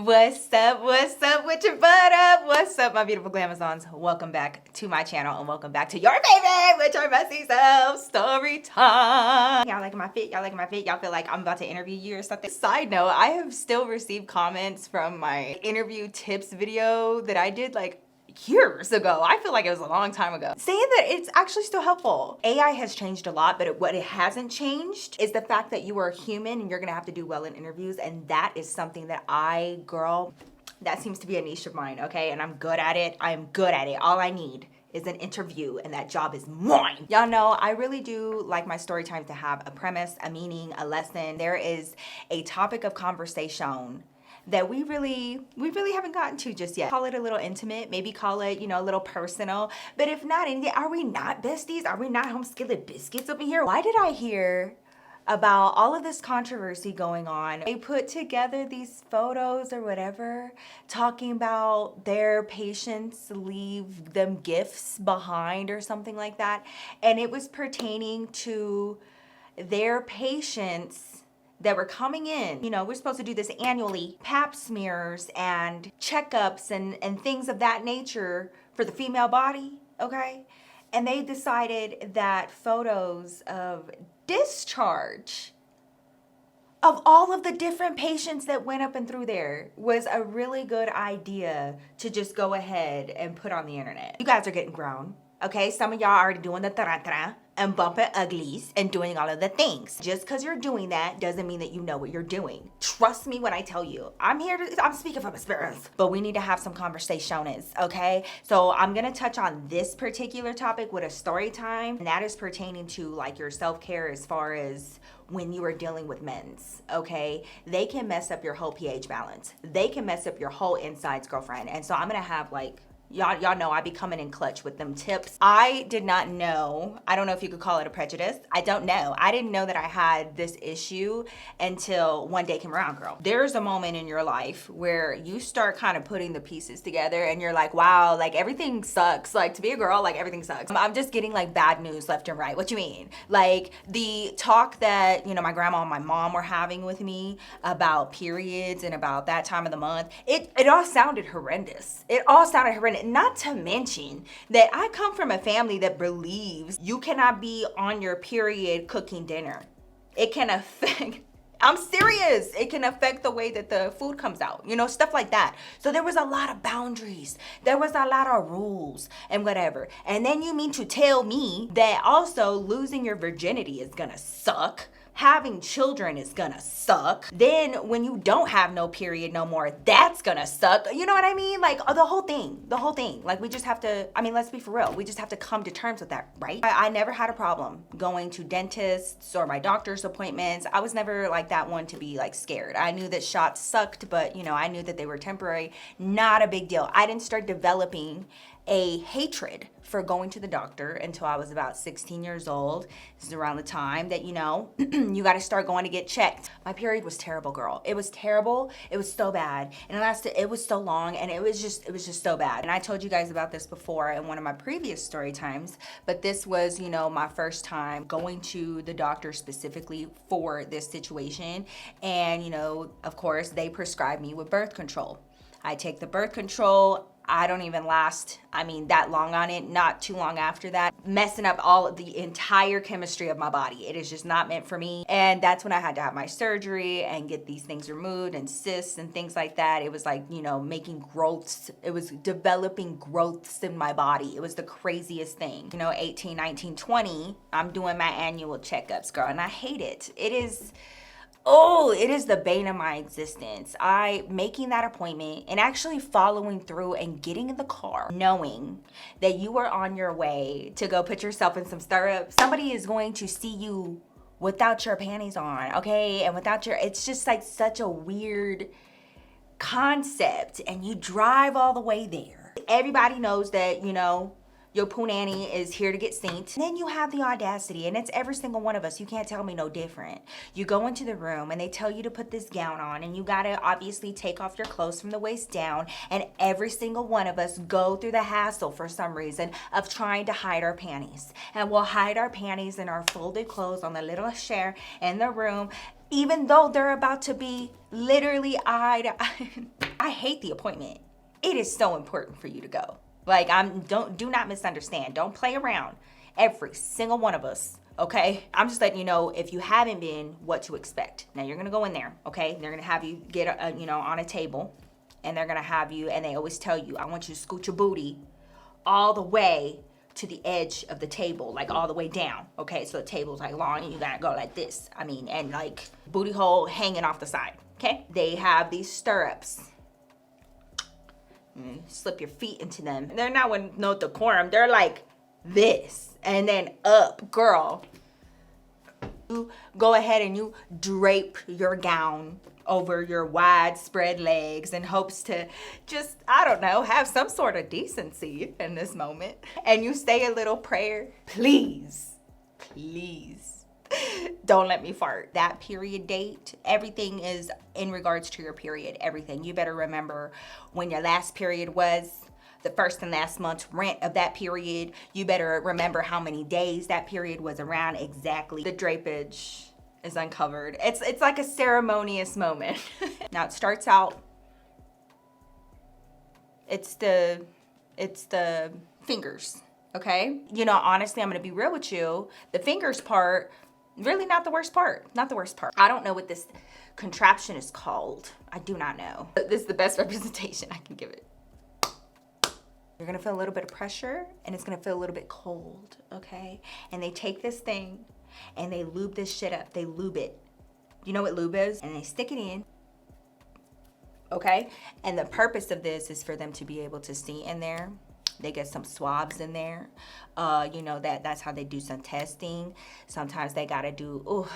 What's up, with your butt up? What's up, my beautiful Glamazons? Welcome back to my channel and welcome back to your favorite with your messy self story time. Y'all liking my fit? Y'all liking my fit? Y'all feel like I'm about to interview you or something? Side note, I have still received comments from my interview tips video that I did like years ago. I feel like it was a long time ago, saying that it's actually still helpful. AI has changed a lot, but what it hasn't changed is the fact that you are human and you're gonna have to do well in interviews, and that is something that that seems to be a niche of mine, okay? And I'm good at it. I'm good at it. All I need is an interview and that job is mine. Y'all know I really do like my story times to have a premise, a meaning, a lesson. There is a topic of conversation that we really haven't gotten to just yet. Call it a little intimate, maybe call it, you know, a little personal. But if not anything, are we not besties? Are we not home skillet biscuits up in here? Why did I hear about all of this controversy going on? They put together these photos or whatever, talking about their patients leave them gifts behind or something like that. And it was pertaining to their patients that were coming in. You know, we're supposed to do this annually, pap smears and checkups and things of that nature for the female body, okay? And they decided that photos of discharge of all of the different patients that went up and through there was a really good idea to just go ahead and put on the internet. You guys are getting grown, okay? Some of y'all are already doing the tra-tra and bumping uglies and doing all of the things. Just because you're doing that doesn't mean that you know what you're doing. Trust me when I tell you. I'm speaking from experience. But we need to have some conversations, okay? So I'm gonna touch on this particular topic with a story time, and that is pertaining to like your self-care as far as when you are dealing with men's, okay? They can mess up your whole pH balance. They can mess up your whole insides, girlfriend. And so I'm gonna have like, y'all know I be coming in clutch with them tips. I did not know, I don't know if you could call it a prejudice. I don't know. I didn't know that I had this issue until one day came around, girl. There's a moment in your life where you start kind of putting the pieces together and you're like, wow, like everything sucks. Like to be a girl, like everything sucks. I'm just getting like bad news left and right. What you mean? Like the talk that, you know, my grandma and my mom were having with me about periods and about that time of the month, it all sounded horrendous. It all sounded horrendous. Not to mention that I come from a family that believes you cannot be on your period cooking dinner. It can affect, I'm serious, it can affect the way that the food comes out, you know, stuff like that. So there was a lot of boundaries. There was a lot of rules and whatever. And then you mean to tell me that also losing your virginity is gonna suck? Having children is gonna suck. Then when you don't have no period no more, that's gonna suck. You know what I mean? Like the whole thing. Like we just have to, I mean, let's be for real. We just have to come to terms with that, right? I never had a problem going to dentists or my doctor's appointments. I was never like that one to be like scared. I knew that shots sucked, but you know, I knew that they were temporary. Not a big deal. I didn't start developing a hatred for going to the doctor until I was about 16 years old. This is around the time that, you know, you got to start going to get checked. My period was terrible, girl. It was terrible. It was so bad. And it was so long, and it was just so bad. And I told you guys about this before in one of my previous story times, but this was, you know, my first time going to the doctor specifically for this situation. And, you know, of course, they prescribed me with birth control. I take the birth control. I don't even last, I mean, that long on it, not too long after that, messing up all of the entire chemistry of my body. It is just not meant for me. And that's when I had to have my surgery and get these things removed and cysts and things like that. It was like, you know, making growths. It was developing growths in my body. It was the craziest thing. You know, 18, 19, 20, I'm doing my annual checkups, girl, and I hate it. It is the bane of my existence. Making that appointment and actually following through and getting in the car, knowing that you are on your way to go put yourself in some stirrups. Somebody is going to see you without your panties on, okay? And it's just like such a weird concept. And you drive all the way there. Everybody knows that, you know, your punani is here to get synced. And then you have the audacity, and it's every single one of us. You can't tell me no different. You go into the room and they tell you to put this gown on, and you gotta obviously take off your clothes from the waist down. And every single one of us go through the hassle for some reason of trying to hide our panties. And we'll hide our panties in our folded clothes on the little chair in the room, even though they're about to be literally eye to eye. I hate the appointment. It is so important for you to go. Like, do not misunderstand. Don't play around. Every single one of us, okay? I'm just letting you know, if you haven't been, what to expect. Now you're gonna go in there, okay? They're gonna have you get on a table, and they're gonna have you, and they always tell you, I want you to scoot your booty all the way to the edge of the table, like all the way down, okay? So the table's like long, and you gotta go like this. I mean, and like booty hole hanging off the side, okay? They have these stirrups. You slip your feet into them. They're not with no decorum. They're like this, and then up, girl. You go ahead and you drape your gown over your widespread legs in hopes to just, I don't know, have some sort of decency in this moment. And you say a little prayer. Please, please, don't let me fart. That period date, everything is in regards to your period, everything. You better remember when your last period was, the first and last month's rent of that period. You better remember how many days that period was around exactly. The drapage is uncovered. It's like a ceremonious moment. Now it starts out, it's the fingers, okay? You know, honestly, I'm gonna be real with you. The fingers part, really not the worst part, not the worst part. I don't know what this contraption is called. I do not know. This is the best representation I can give it. You're gonna feel a little bit of pressure, and it's gonna feel a little bit cold, okay? And they take this thing and they lube this shit up. They lube it. You know what lube is? And they stick it in, okay? And the purpose of this is for them to be able to see in there. They get some swabs in there. You know, that's how they do some testing. Sometimes they gotta do,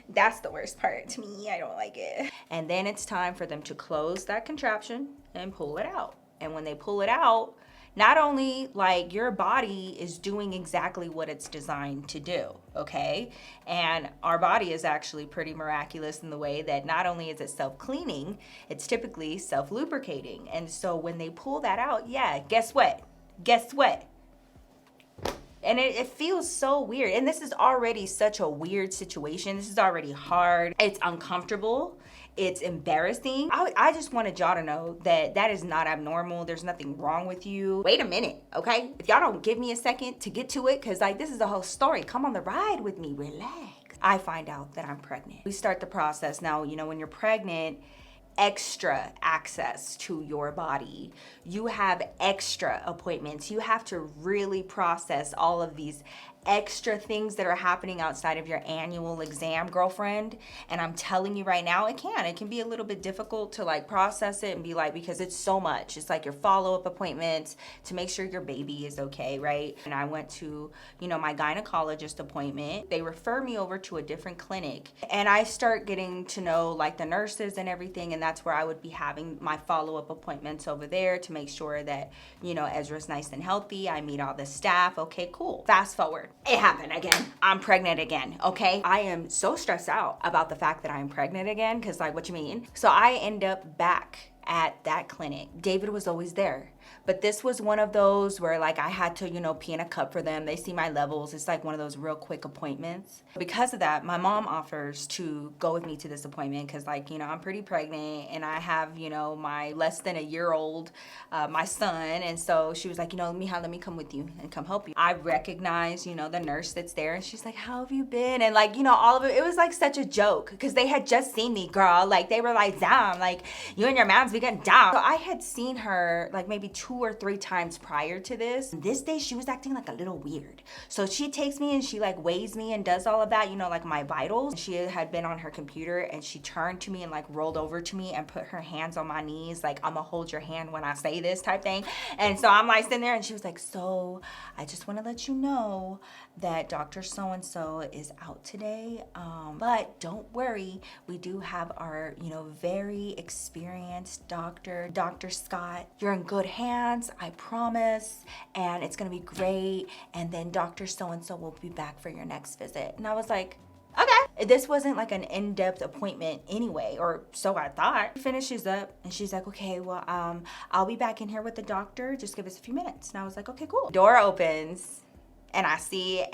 that's the worst part to me. I don't like it. And then it's time for them to close that contraption and pull it out. And when they pull it out, not only like your body is doing exactly what it's designed to do, okay? And our body is actually pretty miraculous in the way that not only is it self-cleaning, it's typically self-lubricating. And so when they pull that out, yeah, guess what? Guess what? And it feels so weird. And this is already such a weird situation. This is already hard. It's uncomfortable. It's embarrassing. I just wanted y'all to know that that is not abnormal. There's nothing wrong with you. Wait a minute, okay? If y'all don't give me a second to get to it, because like this is a whole story. Come on the ride with me, relax. I find out that I'm pregnant. We start the process. Now, you know, when you're pregnant, extra access to your body. You have extra appointments. You have to really process all of these extra things that are happening outside of your annual exam, girlfriend. And I'm telling you right now, it can be a little bit difficult to like process it and be like, because it's so much. It's like your follow-up appointments to make sure your baby is okay, right? And I went to, you know, my gynecologist appointment. They refer me over to a different clinic, and I start getting to know like the nurses and everything, and that's where I would be having my follow-up appointments over there to make sure that, you know, Ezra's nice and healthy. I meet all the staff. Okay, cool. Fast forward. It happened again. I'm pregnant again, okay? I am so stressed out about the fact that I'm pregnant again, because like, what you mean? So I end up back at that clinic. David was always there. But this was one of those where like I had to, you know, pee in a cup for them. They see my levels. It's like one of those real quick appointments. Because of that, my mom offers to go with me to this appointment because like, you know, I'm pretty pregnant and I have, you know, my less than a year old, my son. And so she was like, you know, let me come with you and come help you. I recognize, you know, the nurse that's there, and she's like, how have you been? And like, you know, all of it was like such a joke because they had just seen me, girl. Like they were like, damn, like you and your mom's be getting down. So I had seen her like maybe 2 or 3 times prior to this. This day she was acting like a little weird. So she takes me and she like weighs me and does all of that, you know, like my vitals. She had been on her computer and she turned to me and like rolled over to me and put her hands on my knees, like I'm gonna hold your hand when I say this type thing. And so I'm like sitting there and she was like, so I just want to let you know that Dr. So-and-so is out today. But don't worry, we do have our, you know, very experienced doctor, Dr. Scott. You're in good hands, I promise, and it's gonna be great. And then Dr. So-and-so will be back for your next visit. And I was like, okay. This wasn't like an in-depth appointment anyway, or so I thought. She finishes up and she's like, okay, well, I'll be back in here with the doctor. Just give us a few minutes. And I was like, okay, cool. Door opens and I see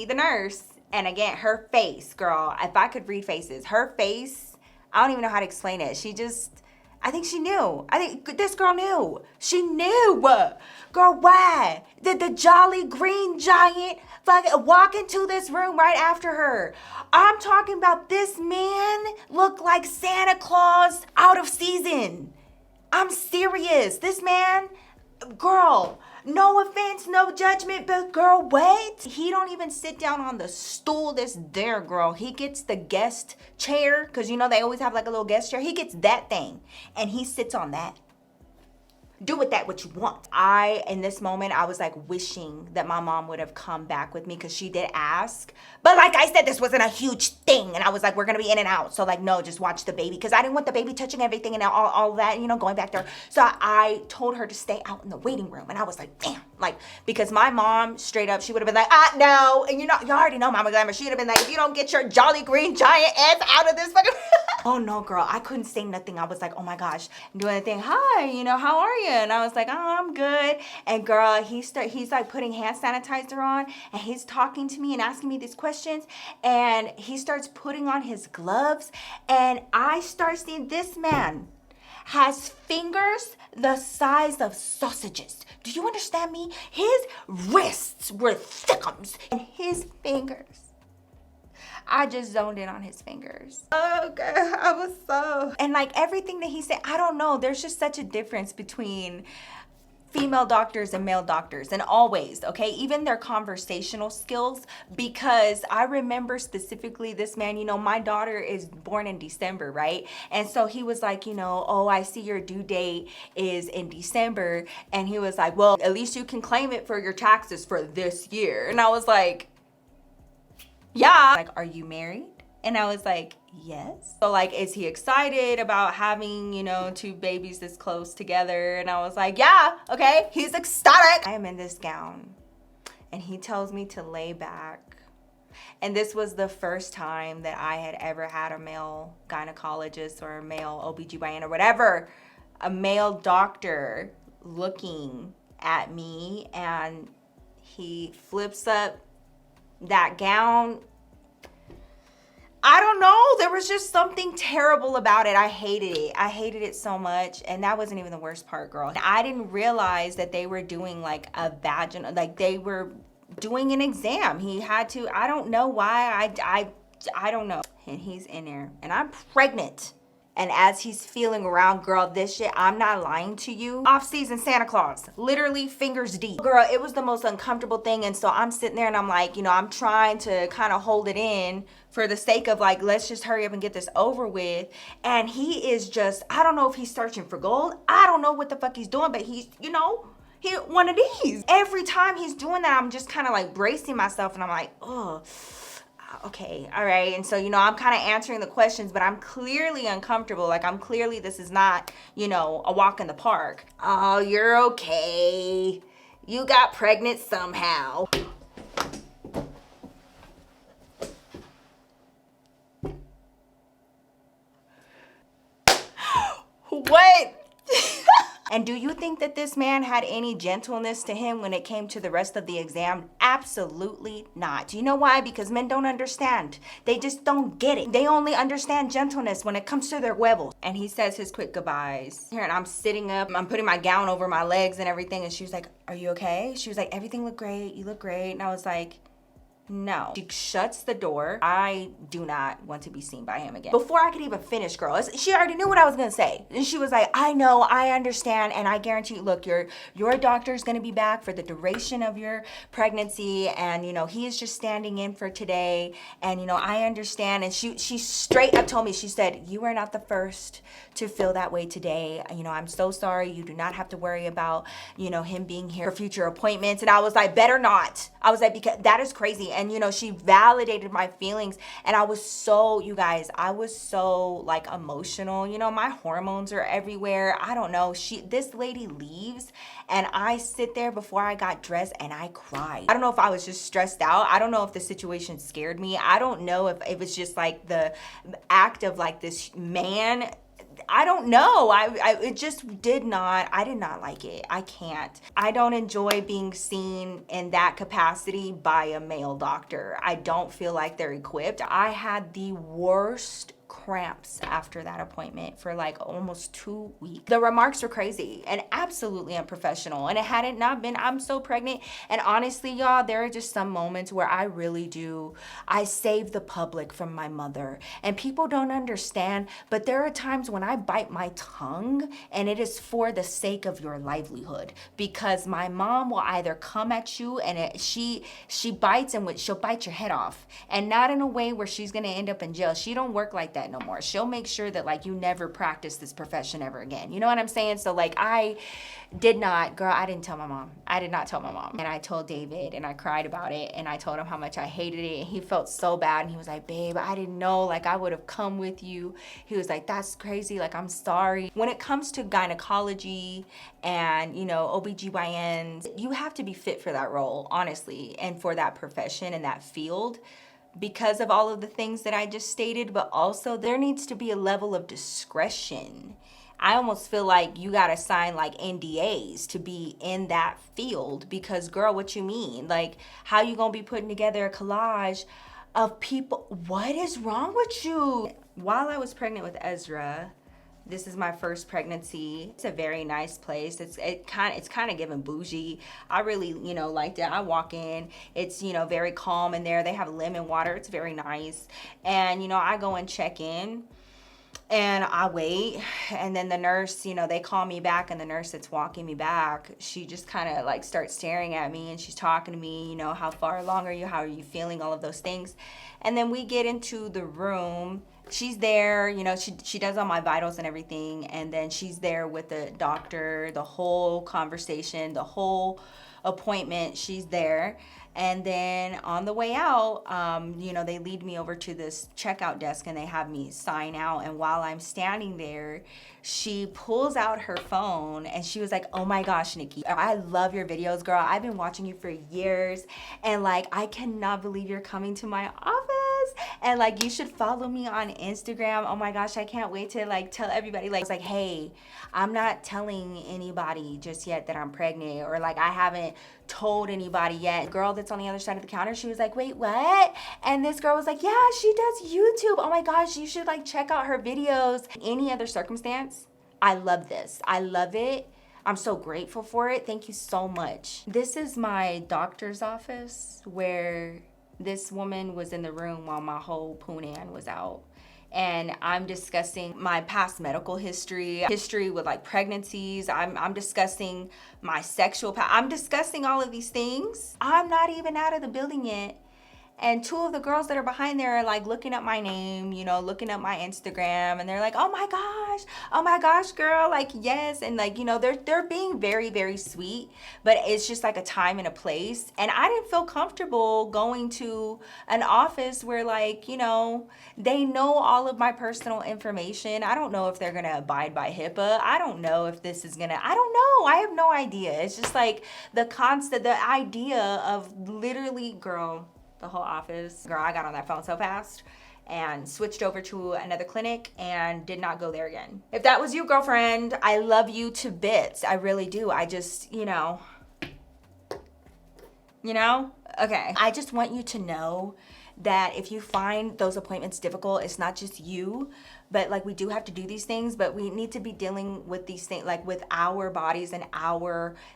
the nurse. And again, her face, girl, if I could read faces, her face, I don't even know how to explain it. She just, I think she knew. I think this girl knew. She knew. Girl, why? Did the Jolly Green Giant fucking walk into this room right after her? I'm talking about this man looked like Santa Claus out of season. I'm serious. This man, girl, no offense, no judgment, but girl, wait. He don't even sit down on the stool that's there, girl. He gets the guest chair, because you know they always have like a little guest chair. He gets that thing, and he sits on that. Do with that what you want. In this moment, I was like wishing that my mom would have come back with me, because she did ask. But like I said, this wasn't a huge thing. And I was like, we're gonna be in and out. So like, no, just watch the baby. Because I didn't want the baby touching everything and all that, you know, going back there. So I told her to stay out in the waiting room. And I was like, damn. Like, because my mom straight up, she would have been like, no. And you already know Mama Glamour. She would have been like, if you don't get your Jolly Green Giant ass out of this fucking oh no, girl, I couldn't say nothing. I was like, oh my gosh, doing the thing. Hi, how are you? And I was like, oh, I'm good. And girl, he's like putting hand sanitizer on, and he's talking to me and asking me these questions, and he starts putting on his gloves, and I start seeing this man has fingers the size of sausages. Do you understand me? His wrists were thickums, and his fingers, I just zoned in on his fingers. Oh, girl, I was so... And like everything that he said, I don't know. There's just such a difference between female doctors and male doctors in all ways, okay? Even their conversational skills, because I remember specifically this man, my daughter is born in December, right? And so he was like, oh, I see your due date is in December. And he was like, well, at least you can claim it for your taxes for this year. And I was like, yeah. Like, are you married? And I was like, yes. So like, is he excited about having, two babies this close together? And I was like, yeah, okay, he's ecstatic. I am in this gown, and he tells me to lay back. And this was the first time that I had ever had a male gynecologist or a male OBGYN or whatever, a male doctor looking at me, and he flips up that gown. I don't know. There was just something terrible about it. I hated it. I hated it so much. And that wasn't even the worst part, girl. I didn't realize that they were doing like a vaginal, like they were doing an exam. He had to, I don't know why. I don't know. And he's in there, and I'm pregnant. And as he's feeling around, girl, this shit, I'm not lying to you. Off-season Santa Claus, literally fingers deep. Girl, it was the most uncomfortable thing. And so I'm sitting there and I'm like, I'm trying to kind of hold it in for the sake of like, let's just hurry up and get this over with. And he is just, I don't know if he's searching for gold. I don't know what the fuck he's doing, but he's, he one of these. Every time he's doing that, I'm just kind of like bracing myself, and I'm like, oh. Okay, all right. And so, I'm kind of answering the questions, but I'm clearly uncomfortable. Like, this is not, a walk in the park. Oh, you're okay. You got pregnant somehow. What? And do you think that this man had any gentleness to him when it came to the rest of the exam? Absolutely not. Do you know why? Because men don't understand. They just don't get it. They only understand gentleness when it comes to their huevos. And he says his quick goodbyes. Here, and I'm sitting up. I'm putting my gown over my legs and everything. And she was like, are you okay? She was like, everything looked great. You look great. And I was like, no. She shuts the door. I do not want to be seen by him again. Before I could even finish, girl, she already knew what I was gonna say. And she was like, I know, I understand, and I guarantee you, look, your doctor's gonna be back for the duration of your pregnancy, and he is just standing in for today, and I understand. And she straight up told me, she said, you are not the first to feel that way today. I'm so sorry. You do not have to worry about, him being here for future appointments. And I was like, better not. I was like, because that is crazy. And she validated my feelings, and I was so, you guys, I was so like emotional. My hormones are everywhere. I don't know. This lady leaves, and I sit there before I got dressed, and I cried. I don't know if I was just stressed out. I don't know if the situation scared me. I don't know if it was just like the act of like this man. I don't know. It just did not, I did not like it. I can't. I don't enjoy being seen in that capacity by a male doctor. I don't feel like they're equipped. I had the worst cramps after that appointment for like almost 2 weeks. The remarks were crazy and absolutely unprofessional. And it hadn't not been, I'm so pregnant. And honestly, y'all, there are just some moments where I really do, I save the public from my mother. And people don't understand, but there are times when I bite my tongue and it is for the sake of your livelihood, because my mom will either come at you and she bites and she'll bite your head off, and not in a way where she's gonna end up in jail. She don't work like that no more. She'll make sure that like you never practice this profession ever again. You know what I'm saying? So like I didn't tell my mom. I did not tell my mom. And I told David and I cried about it and I told him how much I hated it, and he felt so bad and he was like, babe, I didn't know, like I would have come with you. He was like, that's crazy, like I'm sorry. When it comes to gynecology and, you know, OBGYNs, you have to be fit for that role, honestly, and for that profession and that field, because of all of the things that I just stated, but also there needs to be a level of discretion. I almost feel like you gotta sign like NDAs to be in that field, because girl, what you mean? Like, how you gonna be putting together a collage of people? What is wrong with you? While I was pregnant with Ezra, this is my first pregnancy. It's a very nice place. It's kind of giving bougie. I really, you know, liked it. I walk in, it's, you know, very calm in there. They have lemon water. It's very nice. And, you know, I go and check in and I wait, and then the nurse, you know, they call me back, and the nurse that's walking me back, she just kind of like starts staring at me and she's talking to me, you know, how far along are you? How are you feeling? All of those things. And then we get into the room. She's there, you know, she does all my vitals and everything, and then she's there with the doctor, the whole conversation, the whole appointment, she's there. And then on the way out, you know, they lead me over to this checkout desk and they have me sign out. And while I'm standing there, she pulls out her phone and she was like, oh my gosh, Nikki, I love your videos, girl. I've been watching you for years. And like, I cannot believe you're coming to my office. And like, you should follow me on Instagram. Oh my gosh, I can't wait to like tell everybody. Like, it's like, hey, I'm not telling anybody just yet that I'm pregnant, or like I haven't told anybody yet. Girl that's on the other side of the counter, she was like, wait, what? And this girl was like, yeah, she does YouTube. Oh my gosh, you should like check out her videos. Any other circumstance, I love this. I love it. I'm so grateful for it. Thank you so much. This is my doctor's office where this woman was in the room while my whole poonan was out. And I'm discussing my past medical history with like pregnancies. I'm discussing my sexual I'm discussing all of these things. I'm not even out of the building yet. And two of the girls that are behind there are like looking up my name, you know, looking up my Instagram, and they're like, oh my gosh, girl, like, yes. And like, you know, they're being very, very sweet, but it's just like a time and a place. And I didn't feel comfortable going to an office where like, you know, they know all of my personal information. I don't know if they're gonna abide by HIPAA. I don't know if this is gonna, I don't know. I have no idea. It's just like the idea of literally, girl, the whole office. Girl, I got on that phone so fast and switched over to another clinic and did not go there again. If that was you, girlfriend, I love you to bits. I really do. I just, you know, okay. I just want you to know that if you find those appointments difficult, it's not just you, but like we do have to do these things, but we need to be dealing with these things, like with our bodies and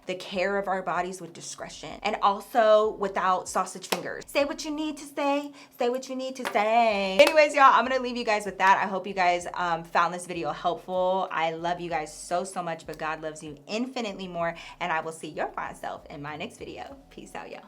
the care of our bodies with discretion, and also without sausage fingers. Say what you need to say what you need to say. Anyways, y'all, I'm gonna leave you guys with that. I hope you guys found this video helpful. I love you guys so much, but God loves you infinitely more, and I will see your fine self in my next video. Peace out, y'all.